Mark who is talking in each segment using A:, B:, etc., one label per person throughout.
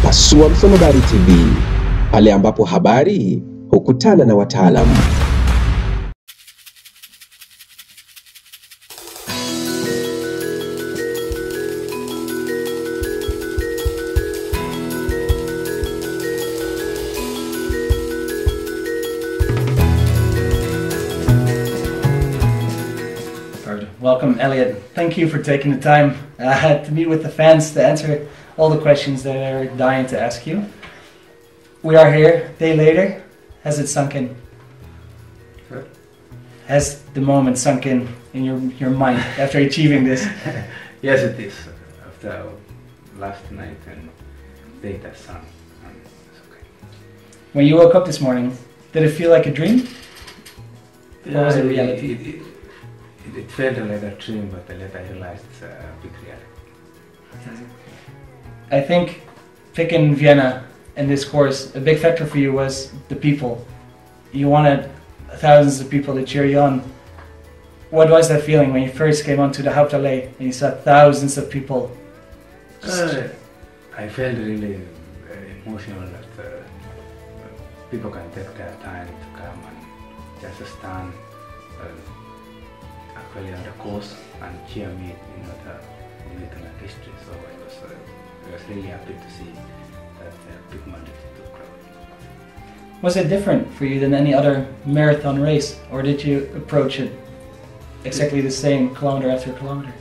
A: Pasua Msonobari TV, pale ambapo habari hukutana na wataalamu.
B: Welcome, Eliud. Thank you for taking the time to meet with the fans to answer all the questions that are dying to ask you. We are here, a day later. Has it sunk in?
C: Sure.
B: Has the moment sunk in your mind after achieving this?
C: Yes, it is. After last night and day that sun, it's okay.
B: When you woke up this morning, did it feel like a dream?
C: Yeah,
B: or was it reality?
C: It felt like a dream, but later I realized it's a big reality.
B: I think picking Vienna in this course, a big factor for you was the people. You wanted thousands of people to cheer you on. What was that feeling when you first came onto the Hauptallee and you saw thousands of people?
C: I felt really emotional that people can take their time to come and just stand actually on the course and cheer me, the meeting at history. So I was really happy to see that big multitude crowd.
B: Was it different for you than any other marathon race, or did you approach it exactly the same kilometer after kilometer?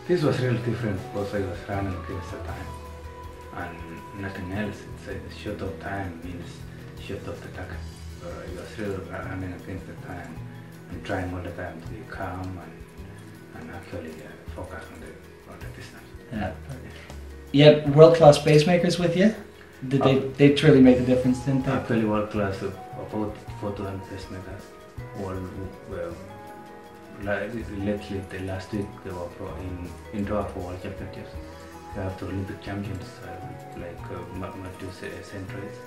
C: This was really different because I was running against the time and nothing else. It's a short of time means short of the target. So I was really running against the time and trying all the time to be calm and actually focus on the distance.
B: Yeah. You had world-class pacemakers with you? They truly made the difference, didn't they?
C: Actually world-class, about 400 pacemakers. All lately, the last week they were in draw for World Championships. We have the Olympic champions like Marius Centuries,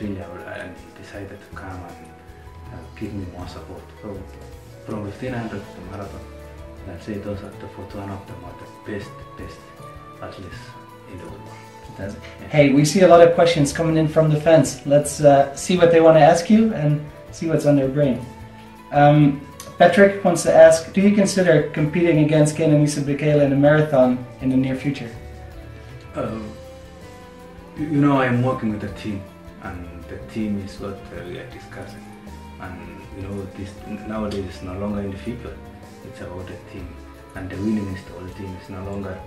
C: really, and he decided to come and give me more support. So from 1500 to marathon, I'd say those are the 41 of them are the best athletes in the world.
B: Yeah. Hey, we see a lot of questions coming in from the fans. Let's see what they want to ask you and see what's on their brain. Patrick wants to ask, do you consider competing against Kenenisa Bekele in a marathon in the near future?
C: I'm working with a team, and the team is what we are discussing. And this nowadays is no longer in the future. It's about the team, and the willingness to all the team is no longer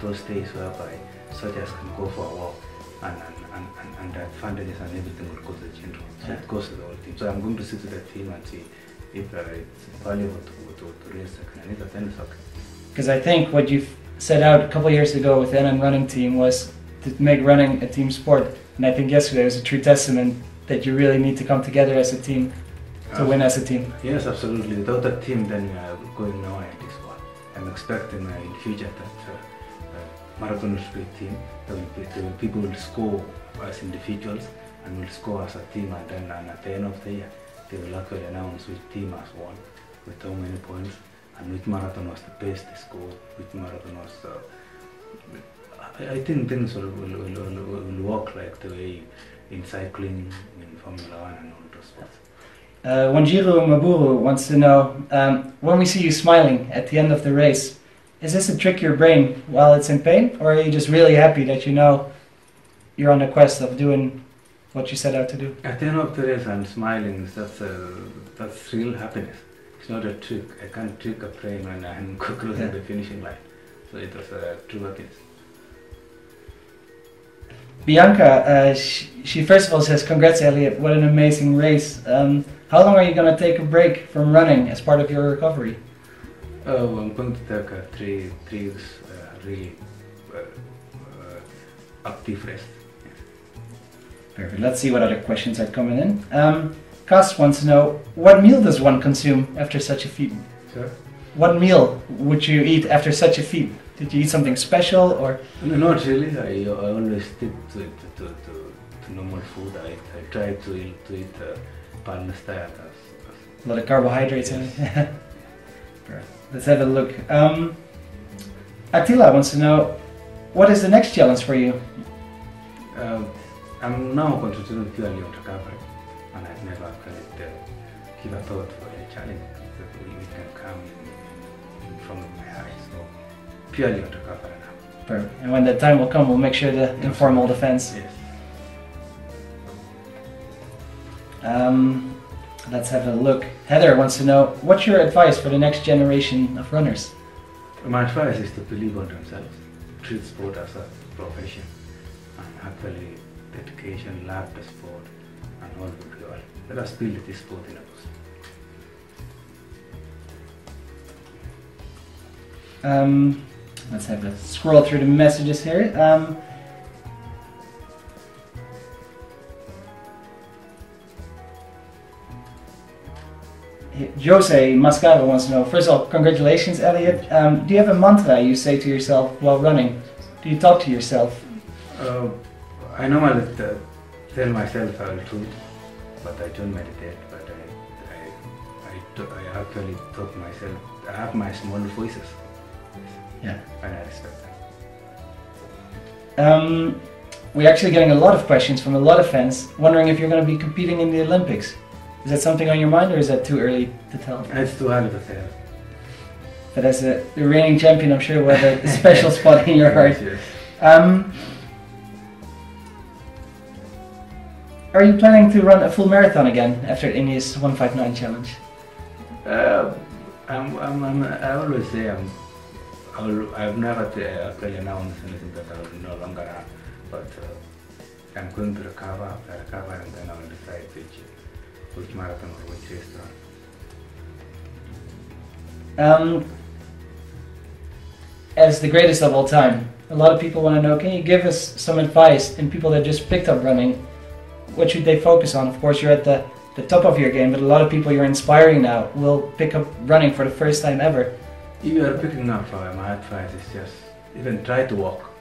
C: those days whereby soldiers can go for a walk and the advantages and everything will go to the general. So it goes to the whole team. So I'm going to sit with the team and see if it's valuable to raise the Kenenisa, then it's okay.
B: Because I think what you've set out a couple of years ago with the NN running team was to make running a team sport. And I think yesterday was a true testament that you really need to come together as a team to win as a team.
C: Yes, absolutely. Without a team, then we are going nowhere in this world. I'm expecting in the future that marathon will be a team. People will score as individuals and will score as a team, and then at the end of the year, they will actually announce which team has won with how many points and which marathon was the best score, which marathon was. I think things will work like the way in cycling, in Formula 1 and all those sports.
B: Wanjiru Maburu wants to know, when we see you smiling at the end of the race, is this to trick your brain while it's in pain, or are you just really happy that you know you're on the quest of doing what you set out to do?
C: At the end of the race I'm smiling, that's real happiness. It's not a trick. I can't trick a brain when I'm closing the finishing line. So it was a true happiness.
B: Bianca, she first of all says, congrats Eliud, what an amazing race. How long are you going to take a break from running as part of your recovery?
C: I'm going to take 3 weeks really active rest. Yes.
B: Perfect. Let's see what other questions are coming in. Cas wants to know, what meal does one consume after such a feat?
C: Sure.
B: What meal would you eat after such a feat? Did you eat something special or?
C: No, not really. I always stick to normal food. I try to eat pasta.
B: A lot of carbohydrates in it. Let's have a look. Attila wants to know, what is the next challenge for you?
C: I'm now concentrating purely on recovery, and I've never actually give a thought for any challenge that we can come in front of my eyes. So purely on recovery now.
B: Perfect. And when the time will come, we'll make sure to inform all the fans.
C: Yes.
B: Let's have a look. Heather wants to know, what's your advice for the next generation of runners?
C: My advice is to believe on themselves, treat sport as a profession, and actually dedication, love the sport, and all will be well. Let us build this sport in us.
B: Let's have a scroll through the messages here. Jose Mascavo wants to know, first of all, congratulations, Eliud. Do you have a mantra you say to yourself while running? Do you talk to yourself?
C: I normally tell myself I will do it, but I don't meditate. But I actually talk to myself. I have my small voices.
B: Yeah.
C: And I respect them.
B: We're actually getting a lot of questions from a lot of fans wondering if you're going to be competing in the Olympics. Is that something on your mind, or is that too early to tell?
C: It's too early to tell.
B: But as the reigning champion, I'm sure we'll have a special spot in your heart.
C: Yes.
B: Are you planning to run a full marathon again after iNEOS 159 challenge?
C: I always say I've never actually announced anything that I will no longer run, but I'm going to recover. After I recover, and then I will decide which marathon or which race to run.
B: As the greatest of all time, a lot of people want to know, can you give us some advice in people that just picked up running? What should they focus on? Of course, you're at the top of your game, but a lot of people you're inspiring now will pick up running for the first time ever.
C: If you are picking up, my advice is just even try to walk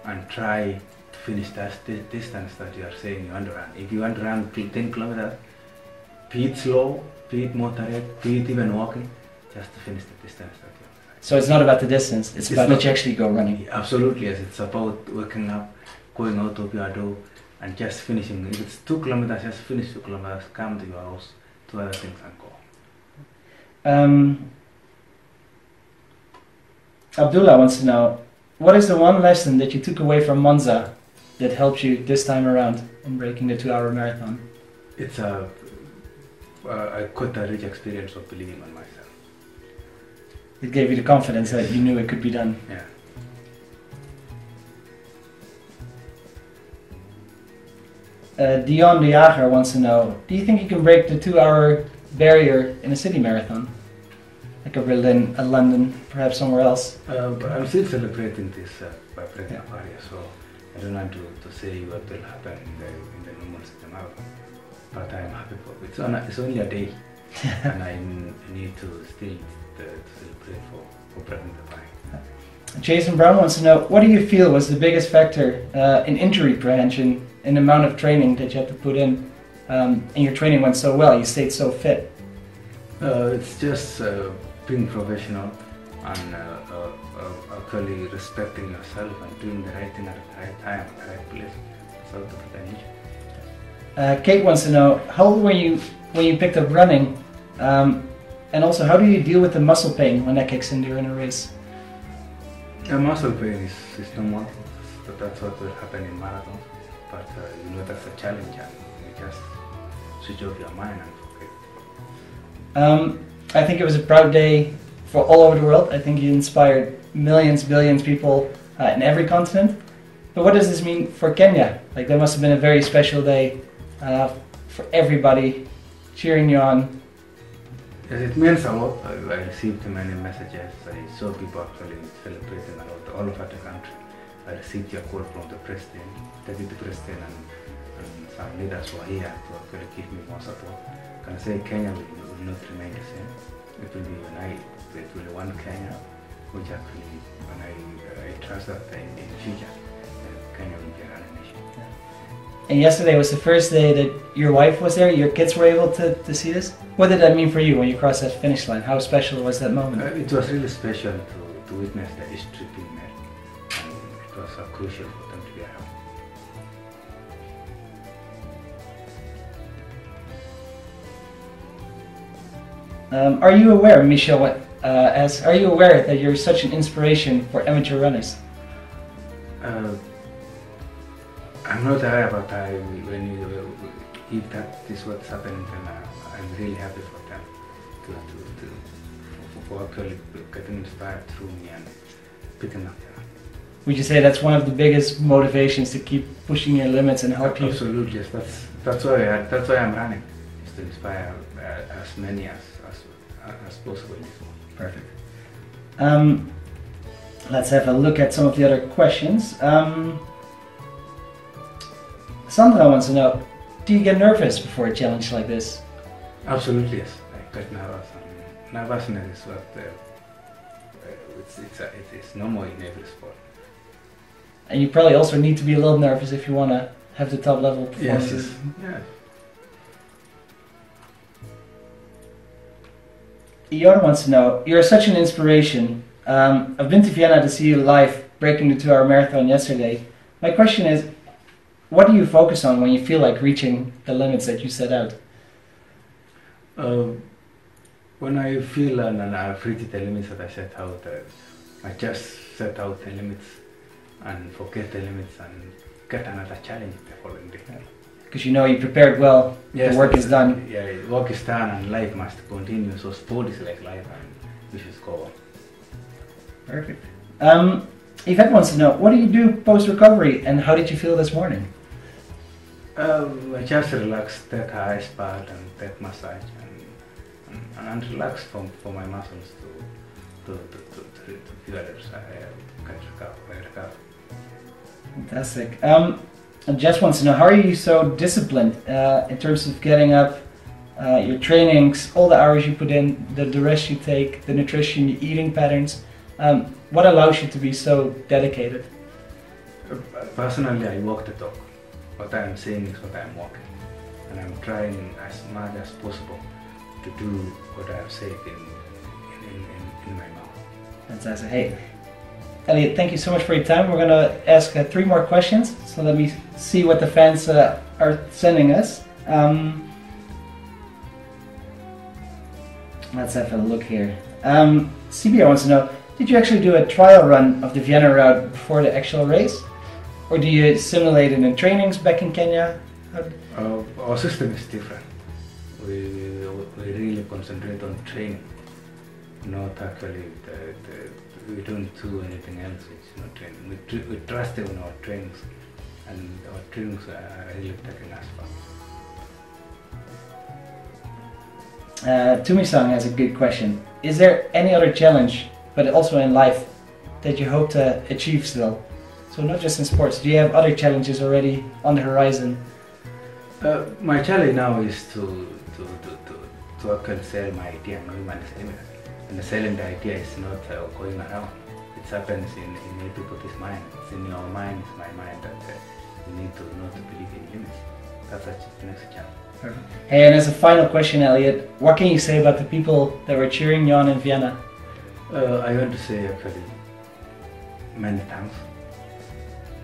C: and try to finish that distance that you are saying you want to run. If you want to run 10 kilometers, be it slow, be it moderate, be it even walking, just to finish the distance that you want.
B: So it's not about the distance, it's about that you actually go running.
C: Absolutely, yes. It's about waking up, going out of your door, and just finishing. If it's 2 kilometers, just finish 2 kilometers, come to your house, do other things and go.
B: Abdullah wants to know, what is the one lesson that you took away from Monza that helped you this time around in breaking the 2-hour marathon?
C: It's I got a rich experience of believing on myself.
B: It gave you the confidence that you knew it could be done.
C: Yeah.
B: Dion de Jager wants to know, do you think you can break the 2-hour barrier in a city marathon? Like a Berlin, a London, perhaps somewhere else?
C: I'm still celebrating this by breaking a barrier, so I don't want to say what will happen in the normal city marathon. But I'm happy for it. It's only a day, and I need to still celebrate for breaking the barrier.
B: Jason Brown wants to know, what do you feel was the biggest factor in injury prevention and the amount of training that you had to put in? And your training went so well, you stayed so fit.
C: It's just being professional and actually respecting yourself and doing the right thing at the right time, at the right place, so to prevent injury.
B: Kate wants to know, how old were you when you picked up running? And also, how do you deal with the muscle pain when that kicks in during a race?
C: Muscle pain is normal, but that's what will happen in marathons. But you know, that's a challenge, and you just switch off your mind and forget.
B: I think it was a proud day for all over the world. I think you inspired millions, billions of people in every continent. But what does this mean for Kenya? Like, that must have been a very special day for everybody cheering you on.
C: Yes, it means a lot. I received many messages. I saw people actually celebrating a lot all over the country. I received a call from the president, deputy president, and some leaders who are here to actually give me more support. I can say Kenya will not remain the same. It will be united. It will be one Kenya, which actually, when I trust that in the future, Kenya will be a running nation.
B: And yesterday was the first day that your wife was there, your kids were able to see this. What did that mean for you when you crossed that finish line? How special was that moment?
C: It was really special to witness the history being made. And it was crucial for them to be around.
B: Are you aware, Michel, are you aware that you're such an inspiration for amateur runners?
C: I'm not aware, but if that is what's happening, then I'm really happy for them for actually getting inspired through me and picking up.
B: Would you say that's one of the biggest motivations to keep pushing your limits and help you?
C: Absolutely, yes. That's why I'm running, is to inspire as many as possible.
B: Perfect. Let's have a look at some of the other questions. Sandra wants to know, do you get nervous before a challenge like this?
C: Absolutely, yes. I get nervous. Nervousness is what it's normal in every sport.
B: And you probably also need to be a little nervous if you want to have the top level performances.
C: Yes. Yeah.
B: Ior wants to know, you're such an inspiration. I've been to Vienna to see you live, breaking the 2-hour marathon yesterday. My question is, what do you focus on when you feel like reaching the limits that you set out?
C: When I feel and I've reached the limits that I set out, I just set out the limits and forget the limits and get another challenge the following day.
B: Because you know you prepared well, yes, the work is done.
C: Yeah, the work is done and life must continue, so sport is like life and we should go on.
B: Perfect. Yvette wants to know, what do you do post-recovery and how did you feel this morning?
C: I just relax, take an ice bath and take massage and relax for my muscles to feel that I can recover.
B: Fantastic. Jess wants to know, how are you so disciplined in terms of getting up, your trainings, all the hours you put in, the rest you take, the nutrition, your eating patterns? What allows you to be so dedicated?
C: Personally, I walk the talk. What I am saying is what I am walking. And I'm trying as much as possible to do what I have said in my mouth.
B: Fantastic. Hey, Eliud, thank you so much for your time. We're going to ask 3 more questions. So let me see what the fans are sending us. Let's have a look here. CBR wants to know, did you actually do a trial run of the Vienna route before the actual race? Or do you simulate it in trainings back in Kenya?
C: Our system is different. We really concentrate on training, not actually we don't do anything else which is not training. We trust in our trainings, and our trainings are really taking us far.
B: Tumi-san has a good question. Is there any other challenge, but also in life, that you hope to achieve still? So not just in sports, do you have other challenges already on the horizon?
C: My challenge now is to actually sell my idea, nohumanislimited. And selling the idea is not going around. It happens in everybody's mind. It's in your mind, it's my mind, that you need to not believe in limits. That's the next challenge.
B: Perfect. Hey, and as a final question, Eliud, what can you say about the people that were cheering you on in Vienna?
C: I want to say actually many thanks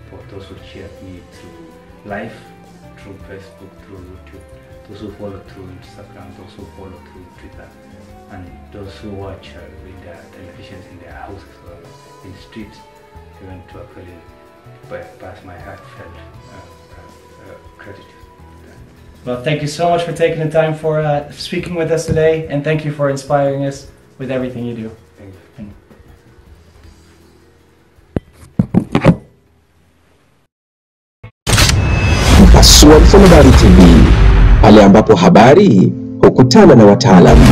C: for those who cheered me through live, through Facebook, through YouTube, those who follow through Instagram, those who follow through Twitter, and those who watch with their televisions in their houses or in the streets. I want to actually pass my heartfelt gratitude.
B: Well, thank you so much for taking the time for speaking with us today, and thank you for inspiring us with everything you do.
C: Thank you.
A: Swahili TV, pale ambapo habari hukutana na wataalamu.